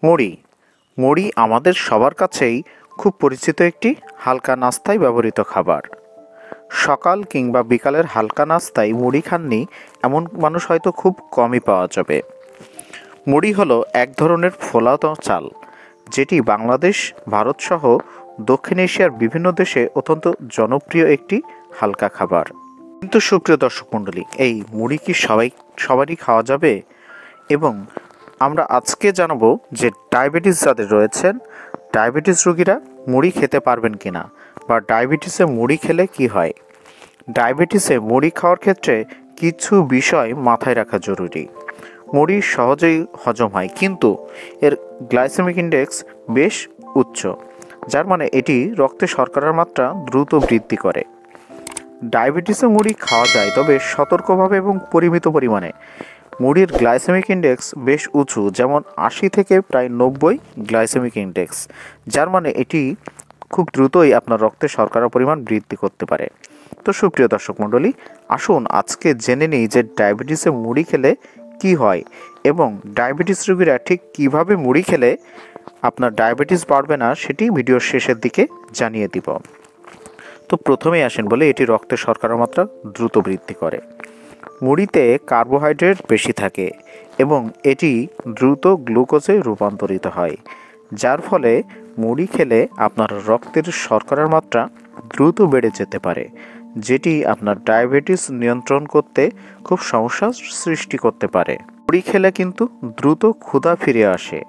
মুড়ি মুড়ি আমাদের সবার কাছেই খুব পরিচিত একটি হালকা নাস্তায় ব্যবহৃত খাবার। সকাল কিংবা বিকালের হালকা নাস্তায় মুড়ি খাননি এমন মানুষ হয়তো খুব কমই পাওয়া যাবে। মুড়ি হলো এক ধরনের ফোলানো চাল, যেটি বাংলাদেশ, ভারতসহ দক্ষিণ এশিয়ার বিভিন্ন দেশে অত্যন্ত জনপ্রিয় একটি হালকা খাবার। কিন্তু সুপ্রিয় দর্শক মণ্ডলী, এই মুড়ি কি সবারই খাওয়া যাবে? এবং আমরা আজকে জানাবো যে ডায়াবেটিস যাদের রয়েছেন, ডায়াবেটিস রোগীরা মুড়ি খেতে পারবেন কিনা, বা ডায়াবেটিসে মুড়ি খেলে কি হয়। ডায়াবেটিসে মুড়ি খাওয়ার ক্ষেত্রে কিছু বিষয় মাথায় রাখা জরুরি। মুড়ি সহজেই হজম হয়, কিন্তু এর গ্লাইসেমিক ইন্ডেক্স বেশ উচ্চ, যার মানে এটি রক্তে শর্করার মাত্রা দ্রুত বৃদ্ধি করে। ডায়াবেটিসে মুড়ি খাওয়া যায়, তবে সতর্কভাবে এবং পরিমিত পরিমাণে। মুড়ির গ্লাইসেমিক ইন্ডেক্স বেশ উঁচু, যেমন 80 থেকে প্রায় 90 গ্লাইসেমিক ইন্ডেক্স, যার মানে এটি খুব দ্রুতই আপনার রক্তে শর্করার পরিমাণ বৃদ্ধি করতে পারে। তো সুপ্রিয় দর্শক মণ্ডলী, আসুন আজকে জেনে নিই যে ডায়াবেটিসে মুড়ি খেলে কি হয়, এবং ডায়াবেটিস রোগীরা ঠিক কিভাবে মুড়ি খেলে আপনার ডায়াবেটিস বাড়বে না সেটি ভিডিওর শেষের দিকে জানিয়ে দিব। তো প্রথমেই আসেন বলে এটি রক্তে শর্করার মাত্রা দ্রুত বৃদ্ধি করে। মুড়িতে কার্বোহাইড্রেট বেশি থাকে এবং এটি দ্রুত গ্লুকোজে রূপান্তরিত হয়, যার ফলে মুড়ি খেলে আপনার রক্তের শর্করার মাত্রা দ্রুত বেড়ে যেতে পারে, যেটি আপনার ডায়াবেটিস নিয়ন্ত্রণ করতে খুব সমস্যার সৃষ্টি করতে পারে। মুড়ি খেলে কিন্তু দ্রুত ক্ষুধা ফিরে আসে।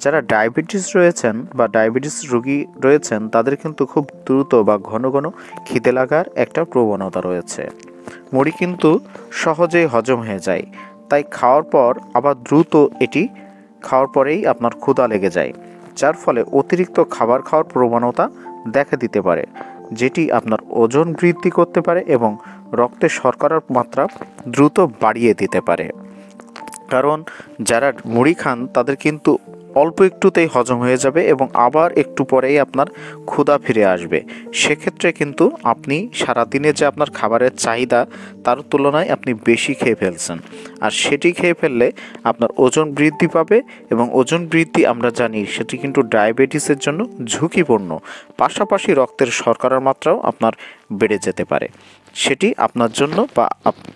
যারা ডায়াবেটিস রয়েছেন বা ডায়াবেটিস রোগী রয়েছেন, তাদের কিন্তু খুব দ্রুত বা ঘন ঘন খিদে লাগার একটা প্রবণতা রয়েছে। মুড়ি কিন্তু সহজেই হজম হয়ে যায়, তাই খাওয়ার পর আবার দ্রুত এটি খাওয়ার পরেই আপনার ক্ষুধা লেগে যায়, যার ফলে অতিরিক্ত খাবার খাওয়ার প্রবণতা দেখা দিতে পারে, যেটি আপনার ওজন বৃদ্ধি করতে পারে এবং রক্তে শর্করার মাত্রা দ্রুত বাড়িয়ে দিতে পারে। কারণ যারা মুড়ি খান তাদের কিন্তু অল্প একটুতেই হজম হয়ে যাবে এবং আবার একটু পরেই আপনার ক্ষুধা ফিরে আসবে। সেক্ষেত্রে কিন্তু আপনি সারাদিনে যে আপনার খাবারের চাহিদা, তার তুলনায় আপনি বেশি খেয়ে ফেলছেন, আর সেটি খেয়ে ফেললে আপনার ওজন বৃদ্ধি পাবে, এবং ওজন বৃদ্ধি আমরা জানি সেটি কিন্তু ডায়াবেটিসের জন্য ঝুঁকিপূর্ণ। পাশাপাশি রক্তের শর্করার মাত্রাও আপনার বেড়ে যেতে পারে, সেটি আপনার জন্য বা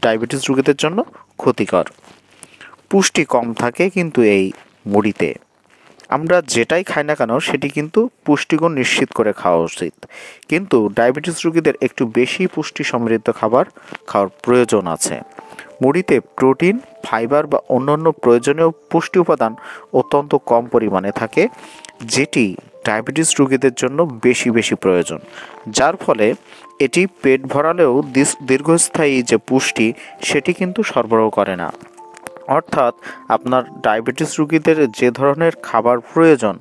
ডায়াবেটিস রোগীদের জন্য ক্ষতিকর। পুষ্টি কম থাকে কিন্তু এই মুড়িতে। আমরা যেটাই খাই না কেন সেটি কিন্তু পুষ্টিগুণ নিশ্চিত করে খাওয়া উচিত, কিন্তু ডায়াবেটিস রোগীদের একটু বেশি পুষ্টি সমৃদ্ধ খাবার খাওয়ার প্রয়োজন আছে। মুড়িতে প্রোটিন, ফাইবার বা অন্যান্য প্রয়োজনীয় পুষ্টি উপাদান অত্যন্ত কম পরিমাণে থাকে, যেটি ডায়াবেটিস রোগীদের জন্য বেশি প্রয়োজন, যার ফলে এটি পেট ভরালেও দীর্ঘস্থায়ী যে পুষ্টি সেটি কিন্তু সরবরাহ করে না। অর্থাৎ আপনার ডায়াবেটিস রোগীদের যে ধরনের খাবার প্রয়োজন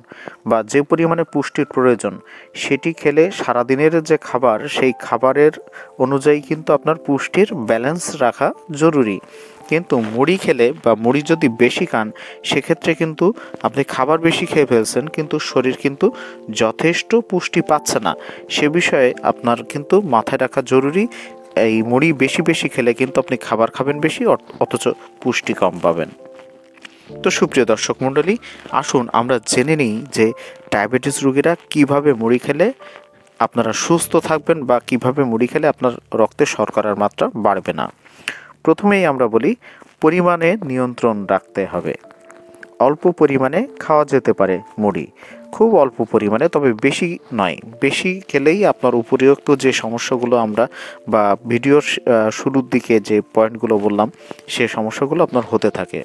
বা যে পরিমাণে পুষ্টির প্রয়োজন, সেটি খেলে সারাদিনের যে খাবার, সেই খাবারের অনুযায়ী কিন্তু আপনার পুষ্টির ব্যালেন্স রাখা জরুরি। কিন্তু মুড়ি খেলে বা মুড়ি যদি বেশি খান, সেক্ষেত্রে কিন্তু আপনি খাবার বেশি খেয়ে ফেলছেন, কিন্তু শরীর কিন্তু যথেষ্ট পুষ্টি পাচ্ছে না। সে বিষয়ে আপনার কিন্তু মাথায় রাখা জরুরি। এই মুড়ি বেশি খেলে কিন্তু আপনি খাবার খাবেন বেশি, অথচ পুষ্টি কম পাবেন। তো সুপ্রিয় দর্শক মণ্ডলী, আসুন আমরা জেনে নিই যে ডায়াবেটিস রোগীরা কিভাবে মুড়ি খেলে আপনারা সুস্থ থাকবেন, বা কিভাবে মুড়ি খেলে আপনার রক্তে শর্করার মাত্রা বাড়বে না। প্রথমেই আমরা বলি, পরিমাণে নিয়ন্ত্রণ রাখতে হবে। অল্প পরিমাণে খাওয়া যেতে পারে মুড়ি, খুব অল্প পরিমাণে, তবে বেশি নয়। বেশি খেলেই আপনার উপরিউক্ত যে সমস্যাগুলো আমরা বা ভিডিওর শুরুর দিকে যে পয়েন্টগুলো বললাম, সে সমস্যাগুলো আপনার হতে থাকে।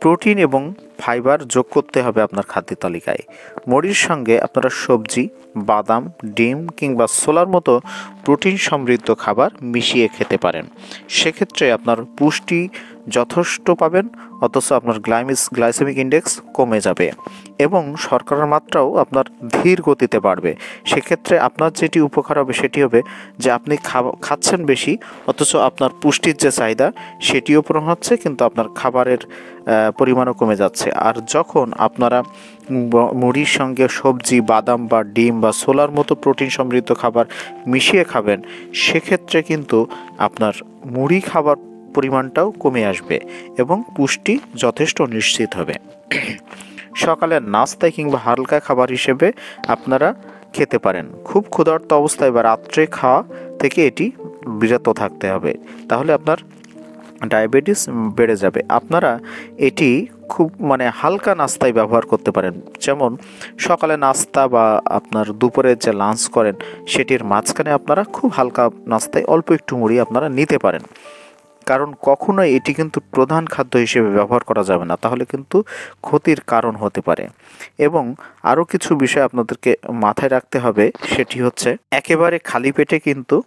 প্রোটিন এবং ফাইবার যোগ করতে হবে আপনার খাদ্য তালিকায়। মুড়ির সঙ্গে আপনারা সবজি, বাদাম, ডিম কিংবা ছোলার মতো প্রোটিন সমৃদ্ধ খাবার মিশিয়ে খেতে পারেন। সেক্ষেত্রে আপনার পুষ্টি যথেষ্ট পাবেন, অথচ আপনার গ্লাইসেমিক ইন্ডেক্স কমে যাবে এবং শর্করার মাত্রাও আপনার ধীর গতিতে বাড়বে। সেক্ষেত্রে আপনার যেটি উপকার হবে সেটি হবে যে আপনি খাচ্ছেন বেশি, অথচ আপনার পুষ্টির যে চাহিদা সেটিও পূরণ হচ্ছে, কিন্তু আপনার খাবারের পরিমাণও কমে যাচ্ছে। আর যখন আপনারা মুড়ির সঙ্গে সবজি, বাদাম বা ডিম বা ছোলার মতো প্রোটিন সমৃদ্ধ খাবার মিশিয়ে খাবেন, সেক্ষেত্রে কিন্তু আপনার মুড়ি খাবার পরিমাণটাও কমে আসবে এবং পুষ্টি যথেষ্ট নিশ্চিত হবে। সকালের নাস্তায় কিংবা হালকা খাবার হিসেবে আপনারা খেতে পারেন। খুব ক্ষুধার্ত অবস্থায় বা রাত্রে খাওয়া থেকে এটি বিরত থাকতে হবে, তাহলে আপনার ডায়াবেটিস বেড়ে যাবে। আপনারা এটি খুব হালকা নাস্তায় ব্যবহার করতে পারেন, যেমন সকালে নাস্তা বা আপনার দুপুরে যে লাঞ্চ করেন সেটির মাঝখানে আপনারা খুব হালকা নাস্তায় অল্প একটু মুড়ি আপনারা নিতে পারেন। কারণ কখনোই এটি কিন্তু প্রধান খাদ্য হিসেবে ব্যবহার করা যাবে না, তাহলে কিন্তু ক্ষতির কারণ হতে পারে। এবং আরও কিছু বিষয় আপনাদেরকে মাথায় রাখতে হবে, সেটি হচ্ছে একেবারে খালি পেটে কিন্তু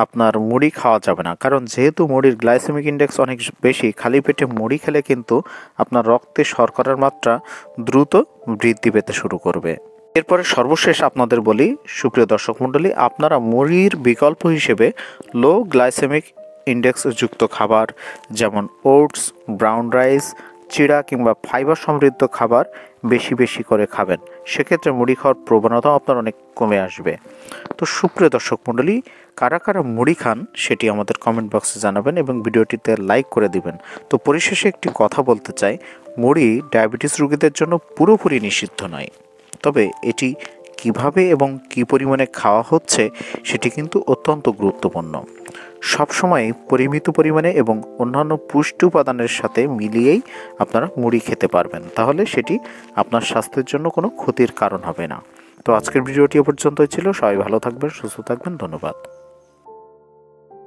আপনার মুড়ি খাওয়া যাবে না, কারণ যেহেতু মুড়ির গ্লাইসেমিক ইন্ডেক্স অনেক বেশি, খালি পেটে মুড়ি খেলে কিন্তু আপনার রক্তে শর্করার মাত্রা দ্রুত বৃদ্ধি পেতে শুরু করবে। এরপরে সর্বশেষ আপনাদের বলি, সুপ্রিয় দর্শক মণ্ডলী, আপনারা মুড়ির বিকল্প হিসেবে লো গ্লাইসেমিক ইন্ডেক্স যুক্ত খাবার যেমন ওটস, ব্রাউন রাইস, চিড়া কিংবা ফাইবার সমৃদ্ধ খাবার বেশি বেশি করে খাবেন। সেক্ষেত্রে মুড়ি খাওয়ার প্রবণতাও আপনার অনেক কমে আসবে। তো সুপ্রিয় দর্শক মণ্ডলী, কারা কারা মুড়ি খান সেটি আমাদের কমেন্ট বক্সে জানাবেন এবং ভিডিওটিতে লাইক করে দিবেন। তো পরিশেষে একটি কথা বলতে চাই, মুড়ি ডায়াবেটিস রোগীদের জন্য পুরোপুরি নিষিদ্ধ নয়, তবে এটি কিভাবে এবং কী পরিমাণে খাওয়া হচ্ছে সেটি কিন্তু অত্যন্ত গুরুত্বপূর্ণ। সবসময় পরিমিত পরিমাণে এবং অন্যান্য পুষ্টি উপাদানের সাথে মিলিয়েই আপনারা মুড়ি খেতে পারবেন, তাহলে সেটি আপনার স্বাস্থ্যের জন্য কোনো ক্ষতির কারণ হবে না। তো আজকের ভিডিওটি এ পর্যন্তই ছিল। সবাই ভালো থাকবেন, সুস্থ থাকবেন, ধন্যবাদ।